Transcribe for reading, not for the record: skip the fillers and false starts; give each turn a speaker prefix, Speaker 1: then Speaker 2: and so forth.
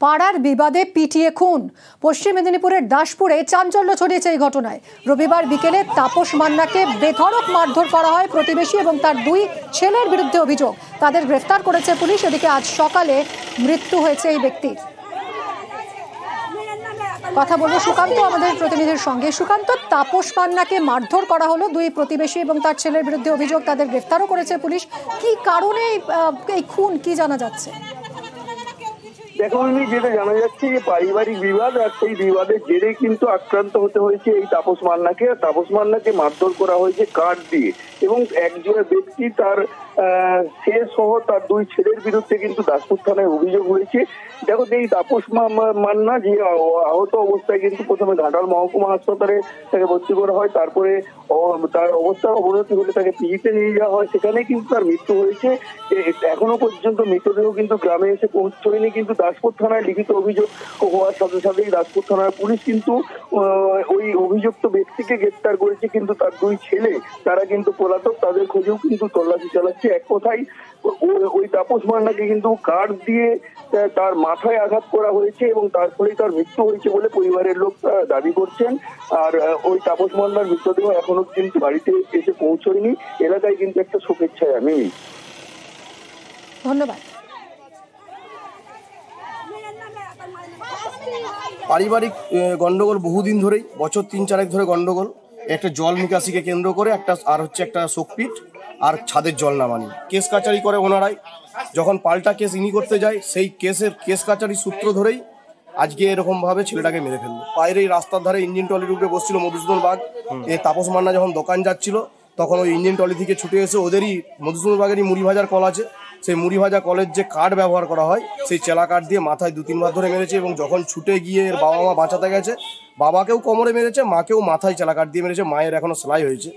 Speaker 1: পাড়ার বিবাদে পিটিয়ে খুন। পশ্চিম মেদিনীপুরের দাসপুরে চাঞ্চল্য ছড়িয়েছে এই ঘটনায়। রবিবার বিকেলে তাপস মান্নাকে বেধড়ক মারধর করা হয় প্রতিবেশী এবং তার দুই ছেলের বিরুদ্ধে অভিযোগ। তাদের গ্রেফতার করেছে পুলিশ। এদিকে আজ সকালে মৃত্যু হয়েছে এই ব্যক্তির। কথা বলবো সুকান্ত আমাদের প্রতিনিধির সঙ্গে। সুকান্ত, তাপস মান্নাকে মারধর করা হলো, দুই প্রতিবেশী এবং তার ছেলের বিরুদ্ধে অভিযোগ, তাদের গ্রেফতারও করেছে পুলিশ। কি কারণে এই খুন, কি জানা যাচ্ছে?
Speaker 2: দেখো, যেটা জানা যাচ্ছে যে পারিবারিক বিবাদ, আর সেই বিবাদের জেরে কিন্তু আক্রান্ত হতে হয়েছে এই তাপস মান্নাকে। তাপস মান্নাকে মারধর করা হয়েছে কাঠ দিয়ে, এবং একজন ব্যক্তি তার সে সহ তার দুই ছেলের বিরুদ্ধে কিন্তু দাসপুর থানায় অভিযোগ হয়েছে। দেখো, এই তাপস মান্না যে আহত অবস্থায় কিন্তু প্রথমে ঘাটাল মহকুমা হাসপাতালে তাকে ভর্তি করা হয়, তারপরে তার অবস্থার অবনতি হলে তাকে পিজিতে নিয়ে যাওয়া হয়, সেখানে কিন্তু তার মৃত্যু হয়েছে। এখনো পর্যন্ত মৃতদেহ কিন্তু গ্রামে এসে পৌঁছয়নি, কিন্তু দাসপুর থানায় লিখিত অভিযোগ হওয়ার সাথে সাথেই দাসপুর থানার পুলিশ কিন্তু ওই অভিযুক্ত ব্যক্তিকে গ্রেফতার করেছে। কিন্তু তার দুই ছেলে তারা কিন্তু পলাতক, তাদের খোঁজেও কিন্তু তল্লাশি চালাচ্ছে। এক কথায় ওই তাপস মান্নাকে কিন্তু কাঠ দিয়ে তার মাথায় আঘাত করা হয়েছে এবং তার ফলেই তার মৃত্যু হয়েছে বলে পরিবারের লোক দাবি করছেন। আর ওই তাপস মান্নার মৃতদেহ এখনো কিন্তু বাড়িতে এসে পৌঁছয়নি। এলাকায় কিন্তু একটা শোকের ছায়া। আমি
Speaker 1: ধন্যবাদ।
Speaker 3: পারিবারিক গন্ডগোল বহুদিন ধরেই, বছর 3-4 ধরে গন্ডগোল। একটা জল নিকাশিকে কেন্দ্র করে একটা শোকপিট আর ছাদের জল নামানি কেস কাচারি করে ওনারাই। যখন পাল্টা কেস ইনি করতে যায়, সেই কেস কাচারি সূত্র ধরেই আজকে এরকম ভাবে ছেলেটাকে মেরে ফেললো। বাইরে রাস্তার ধারে ইঞ্জিন ট্রলির উপরে বসছিল মধুসূদন বাগ। তাপস মান্না যখন দোকান যাচ্ছিল, তখন ওই ইঞ্জিন ট্রলি থেকে ছুটে এসে ওদেরই মধুসূদন বাগেরই মুড়ি ভাজার কল আছে, সেই মুড়ি ভাজা কলের যে কাঠ ব্যবহার করা হয়, সেই চেলা কাঠ দিয়ে মাথায় 2-3 বার ধরে মেরেছে। এবং যখন ছুটে গিয়ে এর বাবা মা বাঁচাতে গেছে, বাবাকেও কোমরে মেরেছে, মাকেও মাথায় চেলা কাঠ দিয়ে মেরেছে। মায়ের এখনো সেলাই হয়েছে।